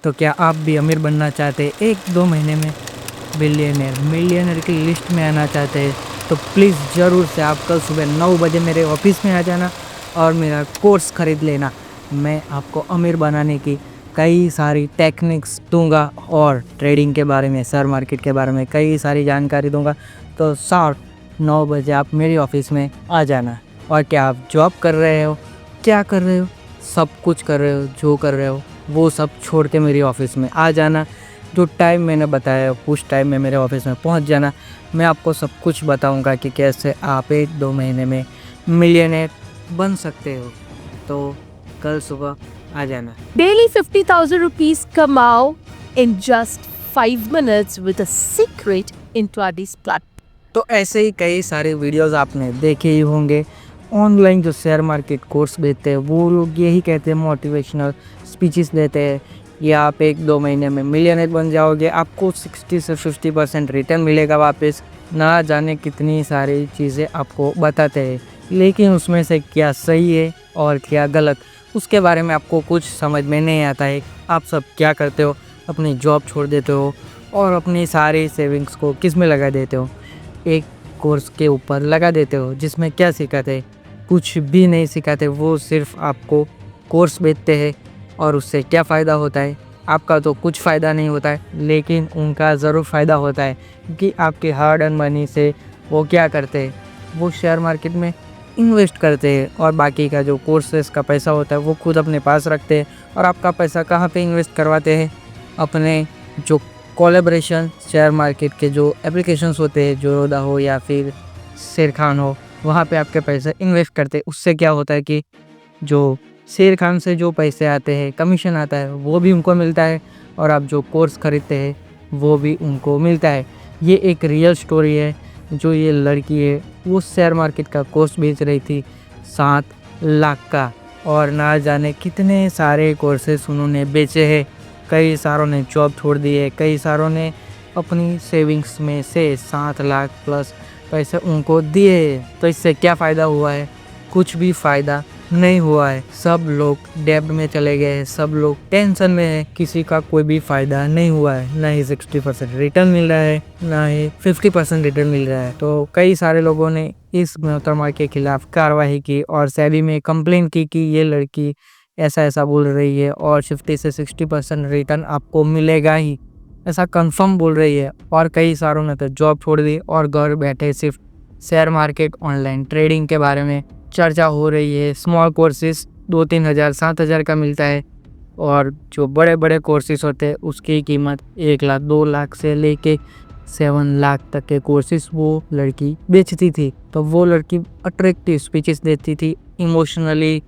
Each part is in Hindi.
तो क्या आप भी अमीर बनना चाहते हैं, 1-2 महीने में मिलियनर की लिस्ट में आना चाहते हैं, तो प्लीज़ ज़रूर से आप कल सुबह 9 बजे मेरे ऑफिस में आ जाना और मेरा कोर्स ख़रीद लेना। मैं आपको अमीर बनाने की कई सारी टेक्निक्स दूंगा और ट्रेडिंग के बारे में, शेयर मार्केट के बारे में कई सारी जानकारी दूंगा। तो शार्प 9 बजे आप मेरी ऑफिस में आ जाना। और क्या आप जॉब कर रहे हो, क्या कर रहे हो, सब कुछ कर रहे हो, जो कर रहे हो वो सब छोड़ के मेरी ऑफिस में आ जाना। जो टाइम मैंने बताया उस टाइम में मेरे ऑफिस में पहुंच जाना। मैं आपको सब कुछ बताऊंगा कि कैसे आप 1-2 महीने में मिलियनेयर बन सकते हो। तो कल सुबह आ जाना। Daily 50,000 rupees kamao in just 5 minutes with a secret into our platform. तो ऐसे ही कई सारे वीडियोस आपने देखे ही होंगे। ऑनलाइन जो शेयर मार्केट कोर्स देते हैं वो लोग यही कहते हैं, मोटिवेशनल स्पीचेस देते हैं, या आप 1-2 महीने में मिलियनेयर बन जाओगे, आपको 60 से 50% रिटर्न मिलेगा वापस। ना जाने कितनी सारी चीज़ें आपको बताते हैं, लेकिन उसमें से क्या सही है और क्या गलत, उसके बारे में आपको कुछ समझ में नहीं आता है। आप सब क्या करते हो, अपनी जॉब छोड़ देते हो और अपनी सारी सेविंग्स को किस में लगा देते हो, एक कोर्स के ऊपर लगा देते हो जिसमें क्या सिखाते, कुछ भी नहीं सिखाते। वो सिर्फ आपको कोर्स बेचते हैं और उससे क्या फ़ायदा होता है, आपका तो कुछ फ़ायदा नहीं होता है, लेकिन उनका ज़रूर फ़ायदा होता है, क्योंकि आपके हार्ड अर्न मनी से वो क्या करते हैं, वो शेयर मार्केट में इन्वेस्ट करते हैं और बाकी का जो कोर्सेस का पैसा होता है वो खुद अपने पास रखते हैं। और आपका पैसा कहाँ पे इन्वेस्ट करवाते हैं, अपने जो कोलैबोरेशन शेयर मार्केट के जो एप्लीकेशंस होते हैं, जोरोदा हो या फिर शेर खान हो, वहाँ पे आपके पैसे इन्वेस्ट करते हैं। उससे क्या होता है कि जो शेर खान से जो पैसे आते हैं, कमीशन आता है, वो भी उनको मिलता है और आप जो कोर्स ख़रीदते हैं वो भी उनको मिलता है। ये एक रियल स्टोरी है। जो ये लड़की है वो शेयर मार्केट का कोर्स बेच रही थी 7 लाख का, और ना जाने कितने सारे कोर्सेस उन्होंने बेचे हैं। कई सारों ने जॉब छोड़ दी है, कई सारों ने अपनी सेविंग्स में से 7 लाख प्लस पैसे उनको दिए। तो इससे क्या फ़ायदा हुआ है, कुछ भी फ़ायदा नहीं हुआ है। सब लोग डेब्ट में चले गए हैं, सब लोग टेंशन में है, किसी का कोई भी फ़ायदा नहीं हुआ है। ना ही 60% रिटर्न मिल रहा है, ना ही 50% रिटर्न मिल रहा है। तो कई सारे लोगों ने इस मोहतरमा के खिलाफ कार्रवाई की और सेबी में कंप्लेन की कि ये लड़की ऐसा ऐसा बोल रही है और 50 से 60% रिटर्न आपको मिलेगा ही, ऐसा कंफर्म बोल रही है। और कई सारों ने तो जॉब छोड़ दी और घर बैठे सिर्फ शेयर मार्केट ऑनलाइन ट्रेडिंग के बारे में चर्चा हो रही है। स्मॉल कोर्सेज 2-3 हज़ार 7 हज़ार का मिलता है और जो बड़े बड़े कोर्सेज होते हैं उसकी कीमत 1 लाख 2 लाख से लेके 7 लाख तक के कोर्सेज वो लड़की बेचती थी। तो वो लड़की अट्रैक्टिव स्पीचेस देती थी, इमोशनली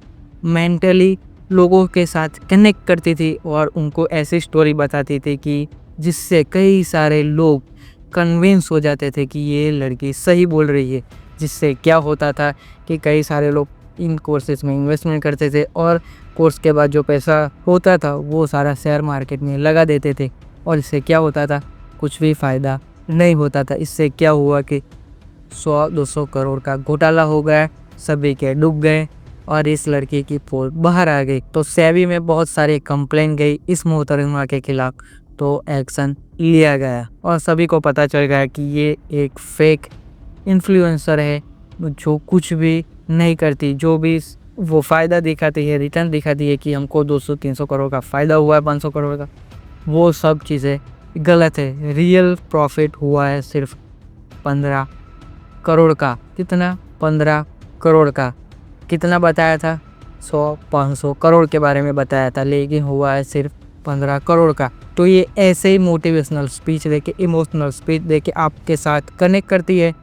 मेंटली लोगों के साथ कनेक्ट करती थी और उनको ऐसी स्टोरी बताती थी कि जिससे कई सारे लोग कन्विंस हो जाते थे कि ये लड़की सही बोल रही है। जिससे क्या होता था कि कई सारे लोग इन कोर्सेज में इन्वेस्टमेंट करते थे और कोर्स के बाद जो पैसा होता था वो सारा शेयर मार्केट में लगा देते थे। और इससे क्या होता था, कुछ भी फ़ायदा नहीं होता था। इससे क्या हुआ कि 100-200 करोड़ का घोटाला हो गया, सभी के डूब गए और इस लड़की की पोल बाहर आ गई। तो सेबी में बहुत सारी कंप्लेंट गई इस मोहतरमा के खिलाफ, तो एक्शन लिया गया और सभी को पता चल गया कि ये एक फेक इन्फ्लुएंसर है जो कुछ भी नहीं करती। जो भी वो फ़ायदा दिखाती है, रिटर्न दिखाती है कि हमको 200-300 करोड़ का फ़ायदा हुआ है, 500 करोड़ का, वो सब चीज़ें गलत है। रियल प्रॉफिट हुआ है सिर्फ 15 करोड़ का। कितना? 15 करोड़ का। कितना बताया था? 100-500 करोड़ के बारे में बताया था, लेकिन हुआ है सिर्फ 15 करोड़ का। तो ये ऐसे ही मोटिवेशनल स्पीच देके, इमोशनल स्पीच देके आपके साथ कनेक्ट करती है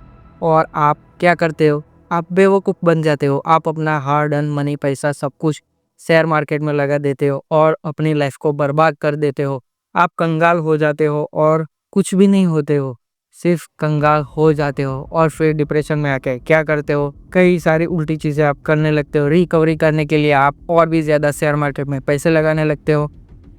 और आप क्या करते हो, आप बेवकूफ़ बन जाते हो। आप अपना हार्ड अर्न मनी, पैसा सब कुछ शेयर मार्केट में लगा देते हो और अपनी लाइफ को बर्बाद कर देते हो। आप कंगाल हो जाते हो और कुछ भी नहीं होते हो, सिर्फ कंगाल हो जाते हो और फिर डिप्रेशन में आके क्या करते हो, कई सारी उल्टी चीज़ें आप करने लगते हो। रिकवरी करने के लिए आप और भी ज़्यादा शेयर मार्केट में पैसे लगाने लगते हो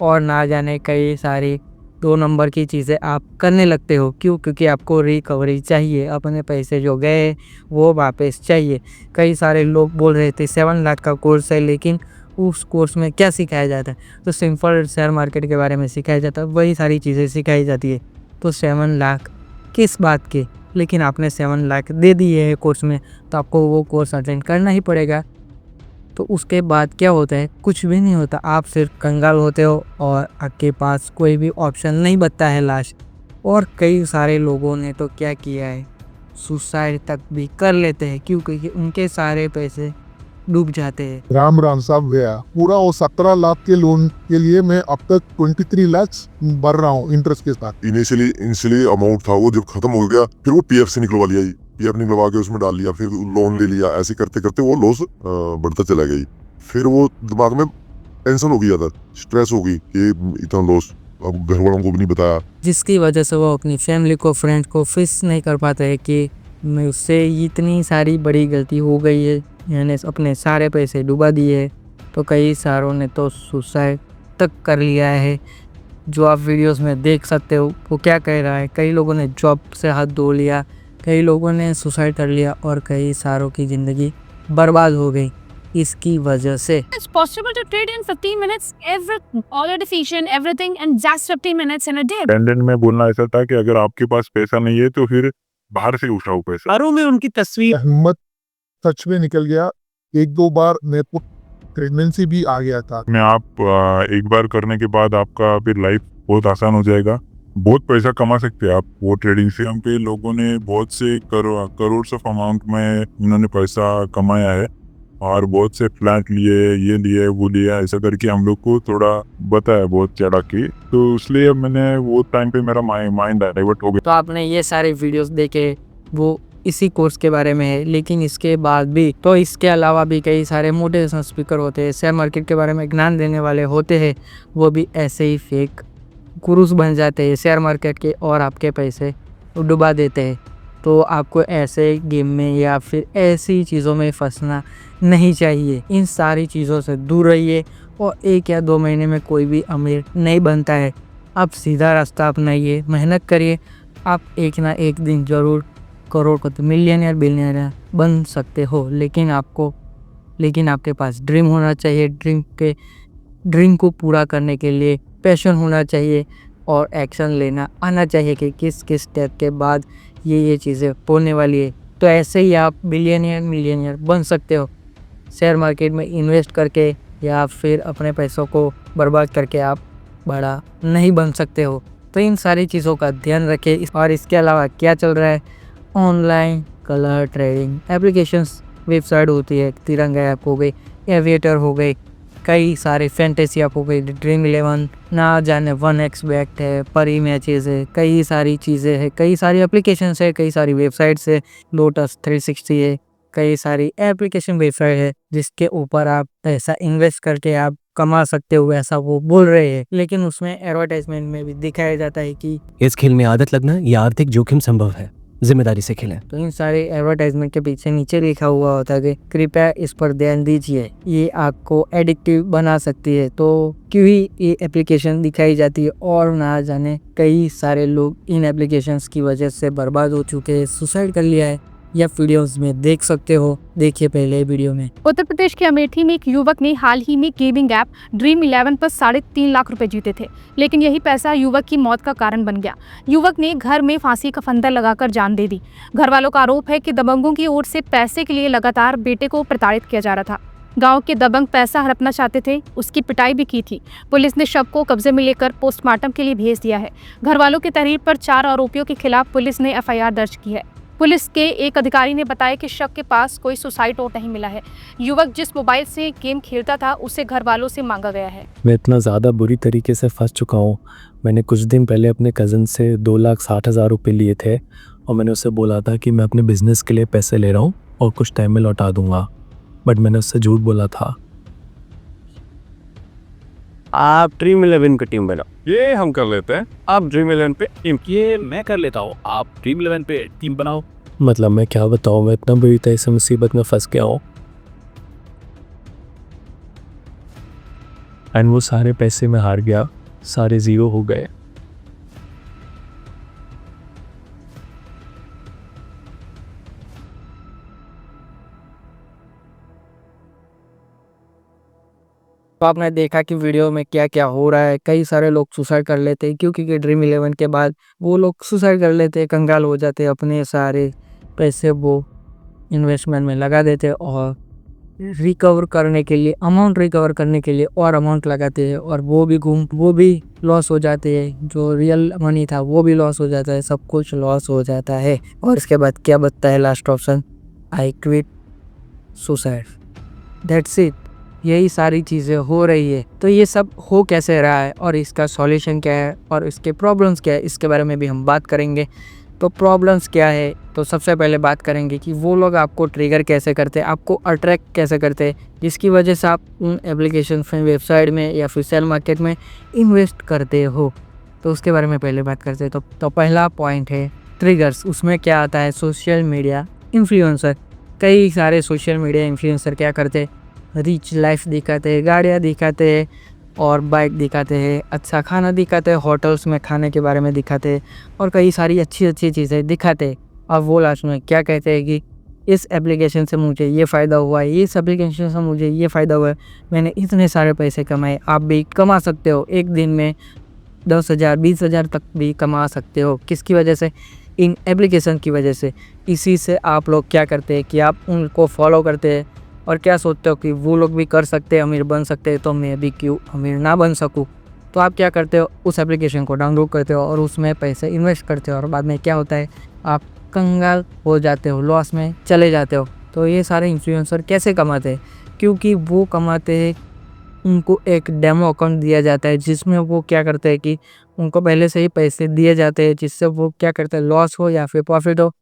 और ना जाने कई सारी 2 नंबर की चीज़ें आप करने लगते हो। क्यों? क्योंकि आपको रिकवरी चाहिए, अपने पैसे जो गए वो वापस चाहिए। कई सारे लोग बोल रहे थे 7 लाख का कोर्स है, लेकिन उस कोर्स में क्या सिखाया जाता है, तो सिंपल शेयर मार्केट के बारे में सिखाया जाता है, वही सारी चीज़ें सिखाई जाती है। तो 7 लाख किस बात के, लेकिन आपने 7 लाख दे दिए है कोर्स में, तो आपको वो कोर्स अटेंड करना ही पड़ेगा। तो उसके बाद क्या होता है, कुछ भी नहीं होता, आप सिर्फ कंगाल होते हो और आपके पास कोई भी ऑप्शन नहीं बचता है लास्ट। और कई सारे लोगों ने तो क्या किया है, सुसाइड तक भी कर लेते हैं, क्योंकि उनके सारे पैसे डूब जाते हैं। राम राम साहब गया पूरा। वो 17 लाख के लोन के लिए मैं अब तक 23 लाख भर रहा हूँ इंटरेस्ट के साथ। इनिशियली अमाउंट था वो जब खत्म हो गया, फिर वो पीएफ से निकलवा लिया, पीएफ निकलवा के उसमें डाल लिया, फिर लोन ले लिया, ऐसे करते करते वो लॉस बढ़ता चला गई। फिर वो दिमाग में टेंशन हो गई, ज्यादा स्ट्रेस हो गई कि इतना लॉस, अब घर वालों को भी नहीं बताया। जिसकी वजह से वो अपनी फैमिली को, फ्रेंड को फेस नहीं कर पाते है कि मुझसे इतनी सारी बड़ी गलती हो गई है, मैंने अपने सारे पैसे डुबा दिए। तो कई सारों ने तो सुसाइड तक कर लिया है, जो आप वीडियोस में देख सकते हो। वो क्या कह रहा है, कई लोगों ने जॉब से हाथ धो लिया, कई लोगों ने सुसाइड कर लिया और कई सारों की ज़िंदगी बर्बाद हो गई इसकी वजह से। It's possible to trade in 15 minutes, all your decision, everything, and just 15 minutes in a day. टेंडेंट में बोलना ऐसा था कि अगर आपके पास पैसा नहीं है तो फिर बाहर से उठाओ पैसा। घरों में उनकी तस्वीर हिम्मत सच में निकल गया। 1-2 बार मेरे को प्रेगनेंसी भी आ गया था। में आप एक बार करने के बाद आपका फिर लाइफ बहुत आसान हो जाएगा, बहुत पैसा कमा सकते हैं आप वो ट्रेडिंग से। हम पे लोगों ने बहुत से करोड़ ऑफ अमाउंट में इन्होंने पैसा कमाया है और बहुत से फ्लैट लिए, ये लिए, वो लिया, ऐसा करके हम लोग को थोड़ा बताया बहुत चढ़ा के। तो इसलिए मैंने वो टाइम पे मेरा माइंड डाइवर्ट हो गया। तो आपने ये सारे वीडियोस देखे, वो इसी कोर्स के बारे में है, लेकिन इसके बाद भी तो इसके अलावा भी कई सारे मोटिवेशनल स्पीकर होते हैं, शेयर मार्केट के बारे में ज्ञान देने वाले होते हैं, वो भी ऐसे ही फेक गुरुज बन जाते हैं शेयर मार्केट के और आपके पैसे डुबा देते हैं। तो आपको ऐसे गेम में या फिर ऐसी चीज़ों में फंसना नहीं चाहिए। इन सारी चीज़ों से दूर रहिए और 1 या 2 महीने में कोई भी अमीर नहीं बनता है। आप सीधा रास्ता अपनाइए, मेहनत करिए, आप एक ना एक दिन ज़रूर करोड़पति, मिलियनियर, बिलियनियर बन सकते हो। लेकिन आपके पास ड्रीम होना चाहिए। ड्रीम को पूरा करने के लिए पैशन होना चाहिए और एक्शन लेना आना चाहिए कि किस किस स्टेप के बाद ये चीज़ें होने वाली है। तो ऐसे ही आप बिलियनियर, मिलियनियर बन सकते हो। शेयर मार्केट में इन्वेस्ट करके या फिर अपने पैसों को बर्बाद करके आप बड़ा नहीं बन सकते हो। तो इन सारी चीज़ों का ध्यान रखें। और इसके अलावा क्या चल रहा है, online colour trading applications, website होती है, तिरंगा ऐप हो गई, एविएटर हो गई, कई सारे फैंटेसी ऐप हो गई, ड्रीम 11, ना जाने 1x बैट है, परी मैचेस है, कई सारी चीज़ें हैं, कई सारी एप्लीकेशंस है, कई सारी वेबसाइट्स है, लोटस 360 है, कई सारी एप्लीकेशन वेबसाइट है जिसके ऊपर आप पैसा इन्वेस्ट करके आप कमा सकते हो, ऐसा वो बोल रहे हैं। लेकिन उसमें एडवर्टाइजमेंट में भी दिखाया जाता है कि इस खेल में आदत लगना या आर्थिक जोखिम संभव है, जिम्मेदारी से खेलें। तो इन सारे एडवर्टाइजमेंट के पीछे नीचे लिखा हुआ होता है कि कृपया इस पर ध्यान दीजिए, ये आपको एडिक्टिव बना सकती है। तो क्यों ही ये एप्लीकेशन दिखाई जाती है और ना जाने कई सारे लोग इन एप्लीकेशंस की वजह से बर्बाद हो चुके हैं, सुसाइड कर लिया है। या वीडियोस में देख सकते हो, देखिए पहले वीडियो में। उत्तर प्रदेश के अमेठी में एक युवक ने हाल ही में गेमिंग ऐप ड्रीम 11 पर 3.5 लाख रुपए जीते थे, लेकिन यही पैसा युवक की मौत का कारण बन गया। युवक ने घर में फांसी का फंदा लगाकर जान दे दी। घर वालों का आरोप है कि दबंगों की ओर से पैसे के लिए लगातार बेटे को प्रताड़ित किया जा रहा था। गांव के दबंग पैसा हड़पना चाहते थे, उसकी पिटाई भी की थी। पुलिस ने शव को कब्जे में लेकर पोस्टमार्टम के लिए भेज दिया है। घर वालों की तहरीर पर 4 आरोपियों के खिलाफ पुलिस ने FIR दर्ज की है। पुलिस के एक अधिकारी ने बताया कि शव के पास कोई सुसाइड नोट नहीं मिला है। युवक जिस मोबाइल से गेम खेलता था उसे घर वालों से मांगा गया है। मैं इतना ज़्यादा बुरी तरीके से फंस चुका हूँ। मैंने कुछ दिन पहले अपने कज़न से 2,60,000 रुपये लिए थे और मैंने उससे बोला था कि मैं अपने बिज़नेस के लिए पैसे ले रहा हूँ और कुछ टाइम में लौटा दूँगा, बट मैंने उससे झूठ बोला था। आप ड्रीम 11 की टीम बनाओ। ये हम कर लेते हैं, आप ड्रीम 11 पे टीम। ये मैं कर लेता हूँ, आप ड्रीम 11 पे टीम बनाओ। मतलब मैं क्या बताऊँ, मैं इतना बुरी तरह से मुसीबत में फंस गया हूँ। एंड वो सारे पैसे मैं हार गया, सारे ज़ीरो हो गए। तो आपने देखा कि वीडियो में क्या क्या हो रहा है। कई सारे लोग सुसाइड कर लेते हैं क्योंकि ड्रीम 11 के बाद वो लोग सुसाइड कर लेते हैं, कंगाल हो जाते हैं, अपने सारे पैसे वो इन्वेस्टमेंट में लगा देते हैं और रिकवर करने के लिए अमाउंट रिकवर करने के लिए और अमाउंट लगाते हैं और वो भी लॉस हो जाते हैं। जो रियल मनी था वो भी लॉस हो जाता है, सब कुछ लॉस हो जाता है। और इसके बाद क्या बचता है? Last option, I quit suicide, that's it. यही सारी चीज़ें हो रही है। तो ये सब हो कैसे रहा है और इसका सॉल्यूशन क्या है और इसके प्रॉब्लम्स क्या है, इसके बारे में भी हम बात करेंगे। तो प्रॉब्लम्स क्या है, तो सबसे पहले बात करेंगे कि वो लोग आपको ट्रिगर कैसे करते हैं, आपको अट्रैक्ट कैसे करते हैं, जिसकी वजह से आप उन एप्लीकेशन में, वेबसाइट में या फिर शेयर मार्केट में इन्वेस्ट करते हो। तो उसके बारे में पहले बात करते हैं। तो पहला पॉइंट है ट्रिगर्स। उसमें क्या आता है? Social media influencer. कई सारे सोशल मीडिया इन्फ्लुएंसर क्या करते हैं? रिच लाइफ दिखाते हैं, गाड़ियाँ दिखाते हैं और बाइक दिखाते हैं, अच्छा खाना दिखाते हैं, होटल्स में खाने के बारे में दिखाते हैं और कई सारी अच्छी अच्छी चीज़ें दिखाते हैं। और वो लास्ट में क्या कहते हैं कि इस एप्लीकेशन से मुझे ये फ़ायदा हुआ है, इस एप्लीकेशन से मुझे ये फ़ायदा हुआ है, मैंने इतने सारे पैसे कमाए। आप भी कमा सकते हो, एक दिन में 10,000 20,000 तक भी कमा सकते हो। किसकी वजह से? इन एप्लीकेशन की वजह से। इसी से आप लोग क्या करते हैं कि आप उनको फॉलो करते हैं और क्या सोचते हो कि वो लोग भी कर सकते हैं, अमीर बन सकते हैं, तो मैं भी क्यों अमीर ना बन सकूं। तो आप क्या करते हो? उस एप्लीकेशन को डाउनलोड करते हो और उसमें पैसे इन्वेस्ट करते हो और बाद में क्या होता है? आप कंगाल हो जाते हो, लॉस में चले जाते हो। तो ये सारे इन्फ्लुएंसर कैसे कमाते हैं? क्योंकि वो कमाते हैं, उनको एक डेमो अकाउंट दिया जाता है जिसमें वो क्या करते हैं कि उनको पहले से ही पैसे दिए जाते हैं, जिससे वो क्या करते हैं, लॉस हो या फिर प्रॉफिट हो,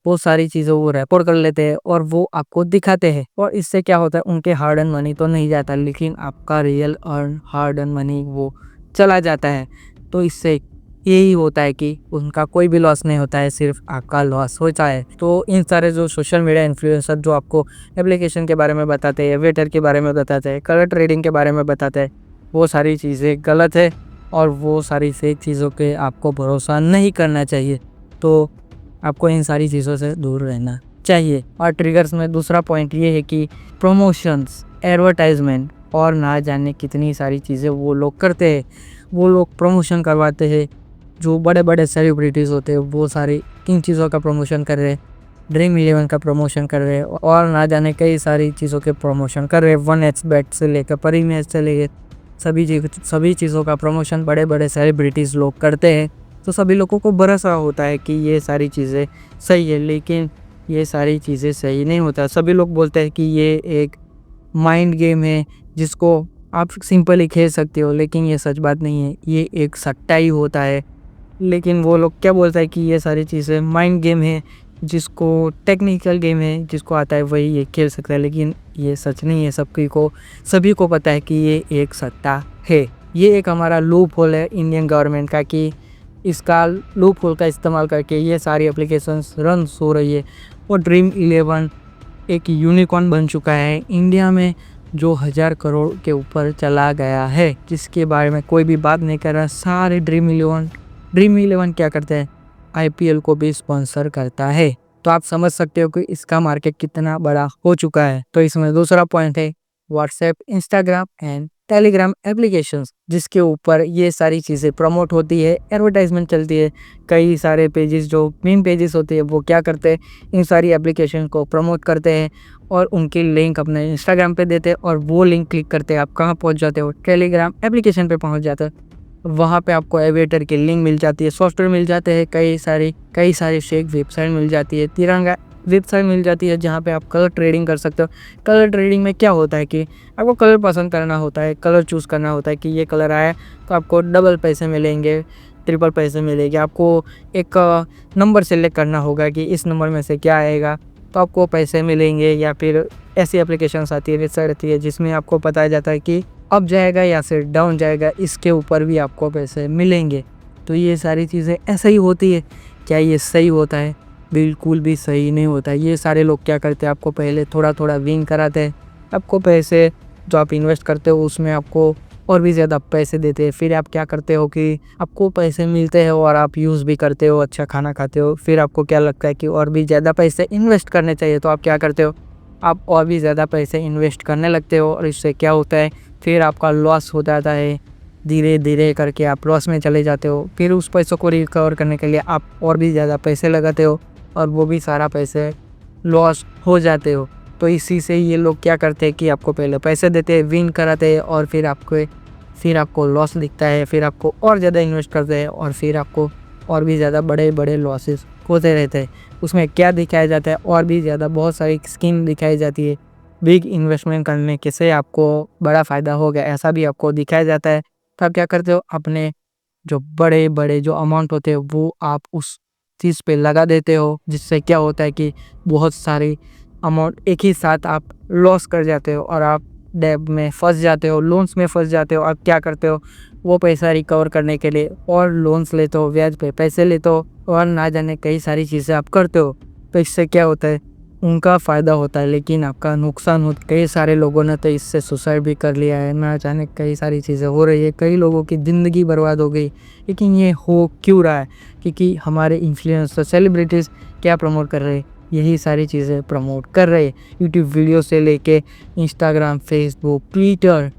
वो सारी चीज़ें वो रिकॉर्ड कर लेते हैं और वो आपको दिखाते हैं। और इससे क्या होता है? उनके हार्ड अर्न मनी तो नहीं जाता, लेकिन आपका रियल हार्ड अर्न मनी वो चला जाता है। तो इससे यही होता है कि उनका कोई भी लॉस नहीं होता है, सिर्फ आपका लॉस होता है। तो इन सारे जो सोशल मीडिया इन्फ्लुएंसर जो आपको एप्लीकेशन के बारे में बताते हैं, वेटर के बारे में बताते हैं, कलर ट्रेडिंग के बारे में बताते हैं, वो सारी चीज़ें गलत है और वो सारी फेक चीज़ों के आपको भरोसा नहीं करना चाहिए। तो आपको इन सारी चीज़ों से दूर रहना चाहिए। और ट्रिगर्स में दूसरा पॉइंट ये है कि प्रमोशंस, एडवर्टाइजमेंट और ना जाने कितनी सारी चीज़ें वो लोग करते हैं। वो लोग प्रमोशन करवाते हैं, जो बड़े बड़े सेलिब्रिटीज़ होते हैं वो सारी किन चीज़ों का प्रमोशन कर रहे हैं? ड्रीम 11 का प्रमोशन कर रहे हैं और ना जाने कई सारी चीज़ों के प्रमोशन कर रहे हैं। 1xBet से लेकर परी मैच से लेकर सभी चीज़ों का प्रमोशन बड़े बड़े सेलिब्रिटीज़ लोग करते हैं। तो सभी लोगों को भरोसा होता है कि ये सारी चीज़ें सही है, लेकिन ये सारी चीज़ें सही नहीं होता। सभी लोग बोलते हैं कि ये एक माइंड गेम है जिसको आप सिंपली खेल सकते हो, लेकिन ये सच बात नहीं है, ये एक सट्टा ही होता है। लेकिन वो लोग क्या बोलता है कि ये सारी चीज़ें माइंड गेम है, जिसको टेक्निकल गेम है, जिसको आता है वही ये खेल सकता है, लेकिन ये सच नहीं है। सभी को पता है कि ये एक सट्टा है। ये एक हमारा लूप होल है इंडियन गवर्नमेंट का कि इसका लूप होल का इस्तेमाल करके ये सारी एप्लीकेशंस रन हो रही है। और ड्रीम 11 एक यूनिकॉर्न बन चुका है इंडिया में, जो 1000 करोड़ के ऊपर चला गया है, जिसके बारे में कोई भी बात नहीं कर रहा। सारे ड्रीम 11 क्या करते हैं? IPL को भी स्पॉन्सर करता है। तो आप समझ सकते हो कि इसका मार्केट कितना बड़ा हो चुका है। तो इसमें दूसरा पॉइंट है WhatsApp, Instagram and Telegram applications, जिसके ऊपर ये सारी चीज़ें प्रमोट होती है, एडवर्टाइजमेंट चलती है। कई सारे पेजेस जो मीम पेजेस होते हैं वो क्या करते हैं? इन सारी एप्लीकेशन को प्रमोट करते हैं और उनकी लिंक अपने इंस्टाग्राम पे देते हैं और वो लिंक क्लिक करते हैं, आप कहाँ पहुँच जाते हो? टेलीग्राम एप्लीकेशन पे पहुँच जाते हो। वहाँ पे आपको एविएटर की लिंक मिल जाती है, सॉफ्टवेयर मिल जाते हैं, कई सारी फेक वेबसाइट मिल जाती है, तिरंगा वेबसाइट मिल जाती है जहाँ पे आप कलर ट्रेडिंग कर सकते हो। कलर ट्रेडिंग में क्या होता है कि आपको कलर पसंद करना होता है, कलर चूज़ करना होता है कि ये कलर आया तो आपको डबल पैसे मिलेंगे, ट्रिपल पैसे मिलेंगे। आपको एक नंबर सेलेक्ट करना होगा कि इस नंबर में से क्या आएगा तो आपको पैसे मिलेंगे। या फिर ऐसी एप्लीकेशंस आती है, वेबसाइट आती है जिसमें आपको बताया जाता है कि अप जाएगा या फिर डाउन जाएगा, इसके ऊपर भी आपको पैसे मिलेंगे। तो ये सारी चीज़ें ऐसा ही होती है। क्या ये सही होता है? बिल्कुल भी सही नहीं होता। ये सारे लोग क्या करते हैं? आपको पहले थोड़ा थोड़ा विन कराते हैं, आपको पैसे जो आप इन्वेस्ट करते हो उसमें आपको और भी ज़्यादा पैसे देते हैं। फिर आप क्या करते हो कि आपको पैसे मिलते हैं और आप यूज़ भी करते हो, अच्छा खाना खाते हो। फिर आपको क्या लगता है कि और भी ज़्यादा पैसे इन्वेस्ट करने चाहिए, तो आप क्या करते हो? आप और भी ज़्यादा पैसे इन्वेस्ट करने लगते हो और इससे क्या होता है? फिर आपका लॉस हो जाता है, धीरे धीरे करके आप लॉस में चले जाते हो। फिर उस पैसों को रिकवर करने के लिए आप और भी ज़्यादा पैसे लगाते हो और वो भी सारा पैसे लॉस हो जाते हो। तो इसी से ये लोग क्या करते हैं कि आपको पहले पैसे देते हैं, विन कराते हैं और फिर आपको लॉस दिखता है, फिर आपको और ज़्यादा इन्वेस्ट करते हैं और फिर आपको और भी ज़्यादा बड़े बड़े लॉसेस होते रहते हैं। उसमें क्या दिखाया जाता है, और भी ज़्यादा बहुत सारी स्कीम दिखाई जाती है। बिग इन्वेस्टमेंट करने के से आपको बड़ा फ़ायदा होगा ऐसा भी आपको दिखाया जाता है। तो आप क्या करते हो, अपने जो बड़े बड़े जो अमाउंट होते हैं वो आप उस चीज़ पे लगा देते हो, जिससे क्या होता है कि बहुत सारी अमाउंट एक ही साथ आप लॉस कर जाते हो और आप डेब में फंस जाते हो, लोन्स में फंस जाते हो। आप क्या करते हो, वो पैसा रिकवर करने के लिए और लोन्स लेते हो, ब्याज पे पैसे लेते हो और ना जाने कई सारी चीज़ें आप करते हो। तो इससे क्या होता है, उनका फ़ायदा होता है लेकिन आपका नुकसान होता है। कई सारे लोगों ने तो इससे सुसाइड भी कर लिया है, ना जाने कई सारी चीज़ें हो रही है, कई लोगों की ज़िंदगी बर्बाद हो गई। लेकिन ये हो क्यों रहा है, क्योंकि हमारे इन्फ्लुएंसर सेलिब्रिटीज़ क्या प्रमोट कर रहे हैं, यही सारी चीज़ें प्रमोट कर रहे हैं। यूट्यूब वीडियो से लेके इंस्टाग्राम, फेसबुक, ट्विटर,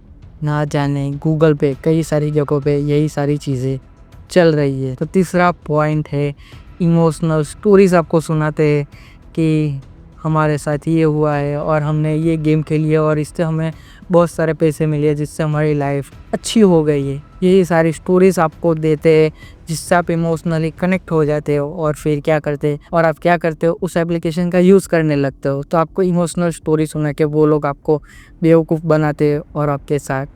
ना जाने गूगल पे, कई सारी जगहों पे यही सारी चीज़ें चल रही है। तो तीसरा पॉइंट है, इमोशनल स्टोरीज़ आपको सुनाते हैं कि हमारे साथ ये हुआ है और हमने ये गेम खेली है और इससे हमें बहुत सारे पैसे मिले, जिससे हमारी लाइफ अच्छी हो गई है। यही सारी स्टोरीज़ आपको देते हैं जिससे आप इमोशनली कनेक्ट हो जाते हो और फिर क्या करते हो, उस एप्लीकेशन का यूज़ करने लगते हो। तो आपको इमोशनल स्टोरी सुना के वो लोग आपको बेवकूफ़ बनाते हैं और आपके साथ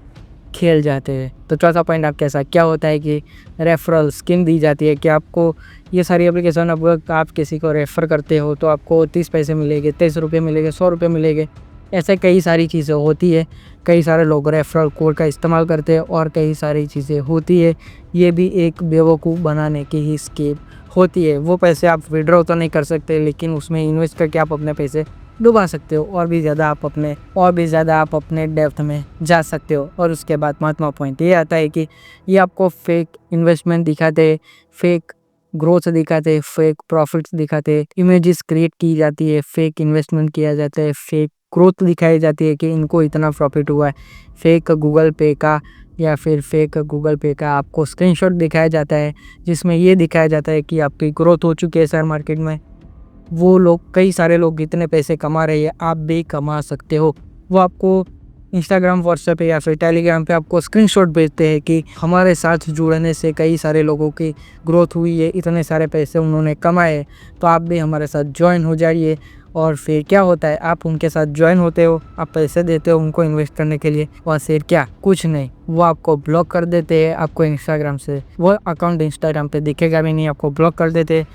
खेल जाते हैं। तो चौथा पॉइंट आपके साथ क्या होता है कि रेफरल स्कीम दी जाती है कि आपको ये सारी एप्लीकेशन, अब आप किसी को रेफ़र करते हो तो आपको 30 पैसे मिलेंगे, 23 रुपये मिलेंगे, 100 रुपये मिलेंगे। ऐसे कई सारी चीज़ें होती है, कई सारे लोग रेफरल कोड का इस्तेमाल करते हैं और कई सारी चीज़ें होती है। ये भी एक बेवकूफ़ बनाने की ही स्कीम होती है। वो पैसे आप विड्रॉ तो नहीं कर सकते, लेकिन उसमें इन्वेस्ट करके आप अपने पैसे डुबा सकते हो और भी ज़्यादा आप अपने डेप्थ में जा सकते हो। और उसके बाद महत्वपूर्ण पॉइंट ये आता है कि ये आपको फेक इन्वेस्टमेंट दिखाते, फेक ग्रोथ दिखाते, फेक प्रॉफिट्स दिखाते, इमेजेस क्रिएट की जाती है, फेक इन्वेस्टमेंट किया जाता है, फेक ग्रोथ दिखाई जाती है कि इनको इतना प्रॉफिट हुआ है। फेक गूगल पे का आपको स्क्रीनशॉट दिखाया जाता है, जिसमें ये दिखाया जाता है कि आपकी ग्रोथ हो चुकी है शेयर मार्केट में। वो लोग, कई सारे लोग इतने पैसे कमा रहे हैं, आप भी कमा सकते हो। वो आपको इंस्टाग्राम, व्हाट्सएप पे या फिर टेलीग्राम पे आपको स्क्रीनशॉट भेजते हैं कि हमारे साथ जुड़ने से कई सारे लोगों की ग्रोथ हुई है, इतने सारे पैसे उन्होंने कमाए, तो आप भी हमारे साथ ज्वाइन हो जाइए। और फिर क्या होता है, आप उनके साथ ज्वाइन होते हो, आप पैसे देते हो उनको इन्वेस्ट करने के लिए, और फिर क्या, कुछ नहीं, वो आपको ब्लॉक कर देते हैं। आपको इंस्टाग्राम से वो अकाउंट इंस्टाग्राम पे दिखेगा भी नहीं, आपको ब्लॉक कर देते हैं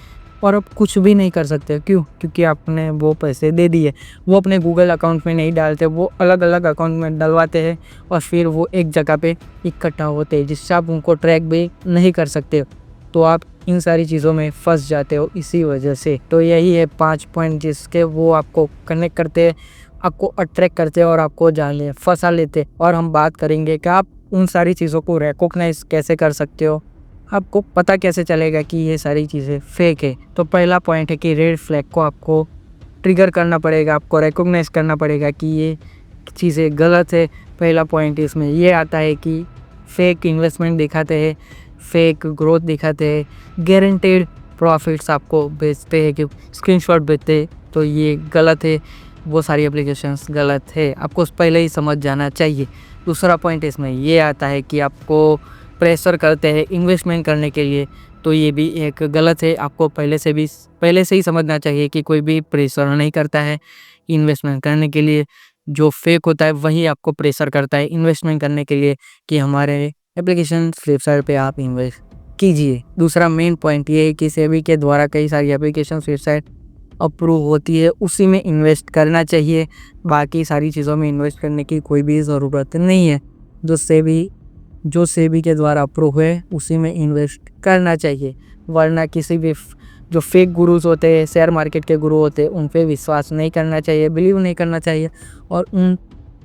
और आप कुछ भी नहीं कर सकते। क्यों? क्योंकि आपने वो पैसे दे दिए। वो अपने गूगल अकाउंट में नहीं डालते, वो अलग अलग अकाउंट में डलवाते हैं और फिर वो एक जगह पे इकट्ठा होते हैं, जिससे आप उनको ट्रैक भी नहीं कर सकते। तो आप इन सारी चीज़ों में फंस जाते हो इसी वजह से। तो यही है 5 पॉइंट जिसके वो आपको कनेक्ट करते हैं, आपको अट्रैक्ट करते हैं और आपको फंसा लेते। और हम बात करेंगे कि आप उन सारी चीज़ों को रिकॉग्नाइज कैसे कर सकते हो, आपको पता कैसे चलेगा कि ये सारी चीज़ें फेक है। तो पहला पॉइंट है कि रेड फ्लैग को आपको ट्रिगर करना पड़ेगा, आपको रिकॉग्नाइज करना पड़ेगा कि ये चीज़ें गलत है। पहला पॉइंट इसमें ये आता है कि फेक इन्वेस्टमेंट दिखाते हैं, फेक ग्रोथ दिखाते हैं, गारंटेड प्रॉफिट्स आपको बेचते हैं कि स्क्रीनशॉट भेजते हैं, तो ये गलत है। वो सारी एप्लीकेशंस गलत है, आपको पहले ही समझ जाना चाहिए। दूसरा पॉइंट इसमें ये आता है कि आपको प्रेशर करते हैं इन्वेस्टमेंट करने के लिए, तो ये भी एक गलत है। आपको पहले से ही समझना चाहिए कि कोई भी प्रेशर नहीं करता है इन्वेस्टमेंट करने के लिए। जो फेक होता है वही आपको प्रेशर करता है इन्वेस्टमेंट करने के लिए कि हमारे एप्लीकेशन वेबसाइट पे आप इन्वेस्ट कीजिए। दूसरा मेन पॉइंट ये है कि सेबी के द्वारा कई सारी एप्लीकेशन वेबसाइट अप्रूव होती है, उसी में इन्वेस्ट करना चाहिए। बाकी सारी चीज़ों में इन्वेस्ट करने की कोई भी ज़रूरत नहीं है। जो सेबी के द्वारा अप्रूव है उसी में इन्वेस्ट करना चाहिए, वरना किसी भी जो फेक गुरुज होते हैं, शेयर मार्केट के गुरु होते हैं, उन पे विश्वास नहीं करना चाहिए, बिलीव नहीं करना चाहिए और उन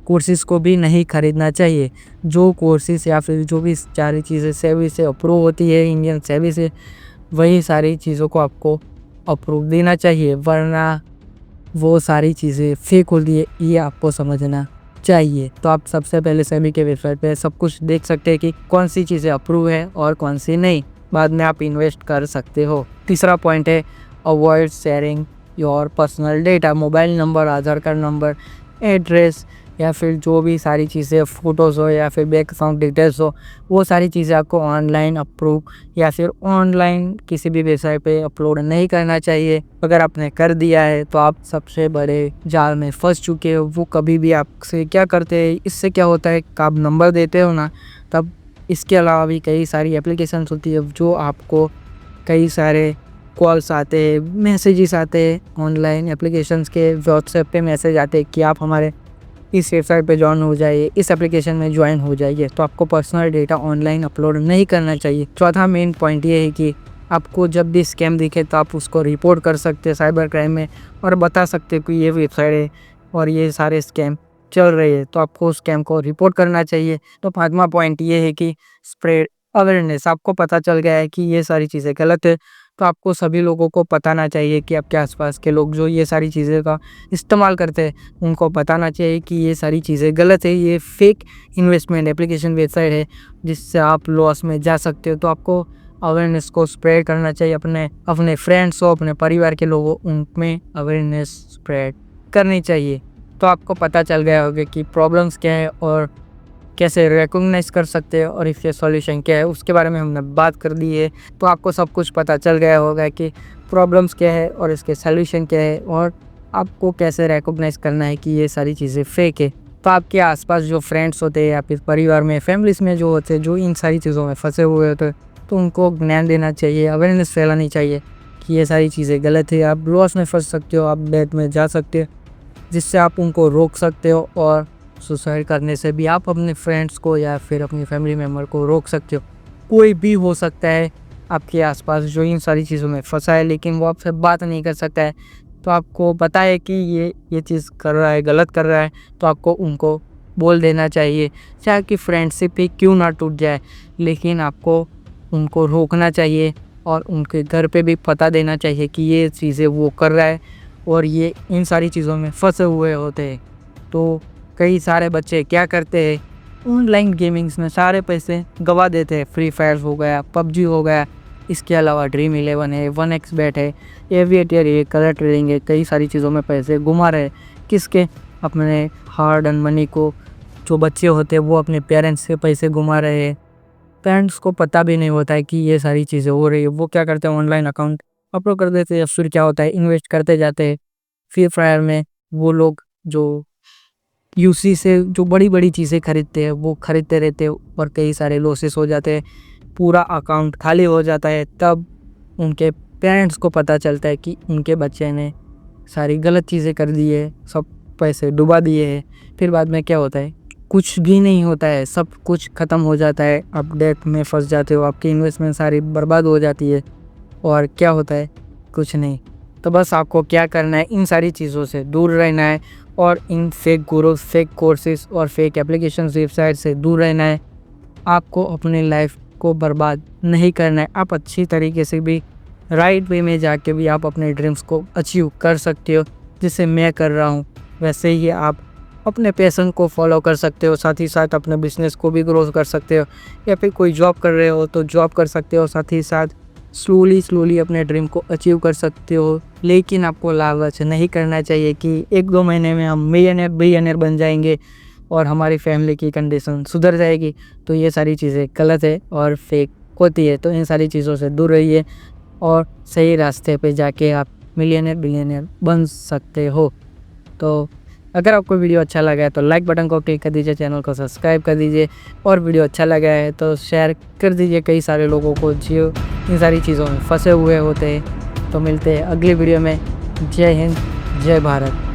कोर्सेज़ को भी नहीं खरीदना चाहिए। जो कोर्सेज़ या फिर जो भी सारी चीज़ें सेबी से अप्रूव होती है, इंडियन सेबी से, वही सारी चीज़ों को आपको अप्रूव देना चाहिए, वरना वो सारी चीज़ें फेक होती है, ये आपको समझना चाहिए। तो आप सबसे पहले सेबी के वेबसाइट पे सब कुछ देख सकते हैं कि कौन सी चीज़ें अप्रूव है और कौन सी नहीं। बाद में आप इन्वेस्ट कर सकते हो। तीसरा पॉइंट है avoid sharing your personal data. Mobile number, Aadhaar card number, address या फिर जो भी सारी चीज़ें, फ़ोटोज़ हो या फिर बैंक अकाउंट डिटेल्स हो, वो सारी चीज़ें आपको ऑनलाइन अप्रूव या फिर ऑनलाइन किसी भी वेबसाइट पे अपलोड नहीं करना चाहिए। अगर आपने कर दिया है तो आप सबसे बड़े जाल में फंस चुके हो। वो कभी भी आपसे क्या करते हैं, इससे क्या होता है, आप नंबर देते हो ना, तब इसके अलावा भी कई सारी एप्लीकेशंस होती है जो आपको कई सारे कॉल्स आते हैं, मैसेजेस आते हैं, ऑनलाइन एप्लीकेशंस के व्हाट्सएप पे मैसेज आते हैं कि आप हमारे इस वेबसाइट पे ज्वाइन हो जाइए, इस एप्लीकेशन में ज्वाइन हो जाइए। तो आपको पर्सनल डेटा ऑनलाइन अपलोड नहीं करना चाहिए। चौथा मेन पॉइंट ये है कि आपको जब भी स्कैम दिखे तो आप उसको रिपोर्ट कर सकते हैं साइबर क्राइम में और बता सकते हैं कि ये वेबसाइट है और ये सारे स्कैम चल रहे हैं, तो आपको स्कैम को रिपोर्ट करना चाहिए। तो पाँचवा पॉइंट ये है कि स्प्रेड अवेयरनेस। आपको पता चल गया है कि ये सारी चीज़ें गलत है, तो आपको सभी लोगों को बताना चाहिए कि आपके आसपास के लोग जो ये सारी चीज़ें का इस्तेमाल करते हैं उनको बताना चाहिए कि ये सारी चीज़ें गलत है, ये फेक इन्वेस्टमेंट एप्लीकेशन वेबसाइट है जिससे आप लॉस में जा सकते हो। तो आपको अवेयरनेस को स्प्रेड करना चाहिए। अपने फ्रेंड्स हो, अपने परिवार के लोगों, उनमें अवेयरनेस स्प्रेड करनी चाहिए। तो आपको पता चल गया होगा कि प्रॉब्लम्स क्या है और कैसे रिकॉग्नाइज कर सकते हैं और इसके सॉल्यूशन क्या है, उसके बारे में हमने बात कर दी है। तो आपको सब कुछ पता चल गया होगा कि प्रॉब्लम्स क्या है और इसके सॉल्यूशन क्या है और आपको कैसे रिकॉग्नाइज करना है कि ये सारी चीज़ें फेक है। तो आपके आसपास जो फ्रेंड्स होते हैं या फिर परिवार में, फैमिलीज़ में जो होते हैं, जो इन सारी चीज़ों में फंसे हुए होते हैं, तो उनको ज्ञान देना चाहिए, अवेयरनेस फैलानी चाहिए कि ये सारी चीज़ें गलत है, आप लॉस में फंस सकते हो, आप डेट में जा सकते हो, जिससे आप उनको रोक सकते हो। और सुसाइड करने से भी आप अपने फ्रेंड्स को या फिर अपनी फैमिली मेम्बर को रोक सकते हो। कोई भी हो सकता है आपके आसपास जो इन सारी चीज़ों में फंसा है लेकिन वो आपसे बात नहीं कर सकता है, तो आपको पता है कि ये चीज़ कर रहा है, गलत कर रहा है, तो आपको उनको बोल देना चाहिए। चाहे कि फ्रेंडशिप ही क्यों ना टूट जाए, लेकिन आपको उनको रोकना चाहिए और उनके घर पे भी पता देना चाहिए कि ये चीज़ें वो कर रहा है और ये इन सारी चीज़ों में फंसे हुए होते हैं। तो कई सारे बच्चे क्या करते हैं, ऑनलाइन गेमिंग्स में सारे पैसे गवा देते हैं। फ्री फायर हो गया, पबजी हो गया, इसके अलावा ड्रीम 11 है, 1xBet है, एविएटर है, कलर ट्रेडिंग है, कई सारी चीज़ों में पैसे घुमा रहे हैं। किसके? अपने हार्ड अर्न मनी को। जो बच्चे होते हैं वो अपने पेरेंट्स से पैसे घुमा रहे हैं। पेरेंट्स को पता भी नहीं होता है कि ये सारी चीज़ें हो रही है। वो क्या करते हैं, ऑनलाइन अकाउंट अपलोड कर देते हैं, फिर क्या होता है, इन्वेस्ट करते जाते हैं। फ्री फायर में वो लोग जो यूसी से जो बड़ी बड़ी चीज़ें खरीदते हैं वो खरीदते रहते हैं और कई सारे लॉसेस हो जाते हैं, पूरा अकाउंट खाली हो जाता है। तब उनके पेरेंट्स को पता चलता है कि उनके बच्चे ने सारी गलत चीज़ें कर दी है, सब पैसे डुबा दिए हैं। फिर बाद में क्या होता है, कुछ भी नहीं होता है, सब कुछ ख़त्म हो जाता है, आप डेट में फंस जाते हो, आपकी इन्वेस्टमेंट सारी बर्बाद हो जाती है और क्या होता है, कुछ नहीं। तो बस आपको क्या करना है, इन सारी चीज़ों से दूर रहना है और इन फेक गुरु, फेक कोर्सेज और फेक एप्लीकेशन वेबसाइट से दूर रहना है। आपको अपनी लाइफ को बर्बाद नहीं करना है। आप अच्छी तरीके से भी राइट वे में जाके भी आप अपने ड्रीम्स को अचीव कर सकते हो, जिसे मैं कर रहा हूँ। वैसे ही आप अपने पैशन को फॉलो कर सकते हो, साथ ही साथ अपने बिजनेस को भी ग्रो कर सकते हो, या फिर कोई जॉब कर रहे हो तो जॉब कर सकते हो, साथ ही साथ स्लोली अपने ड्रीम को अचीव कर सकते हो। लेकिन आपको लालच नहीं करना चाहिए कि 1-2 महीने में हम मिलियनेयर बन जाएंगे और हमारी फैमिली की कंडीशन सुधर जाएगी। तो ये सारी चीज़ें गलत है और फेक होती है। तो इन सारी चीज़ों से दूर रहिए और सही रास्ते पे जाके आप बिलियनियर बन सकते हो। तो अगर आपको वीडियो अच्छा लगा है तो लाइक बटन को क्लिक कर दीजिए, चैनल को सब्सक्राइब कर दीजिए और वीडियो अच्छा लगा है तो शेयर कर दीजिए कई सारे लोगों को जो इन सारी चीज़ों में फंसे हुए होते हैं। तो मिलते हैं अगली वीडियो में। जय हिंद, जय भारत।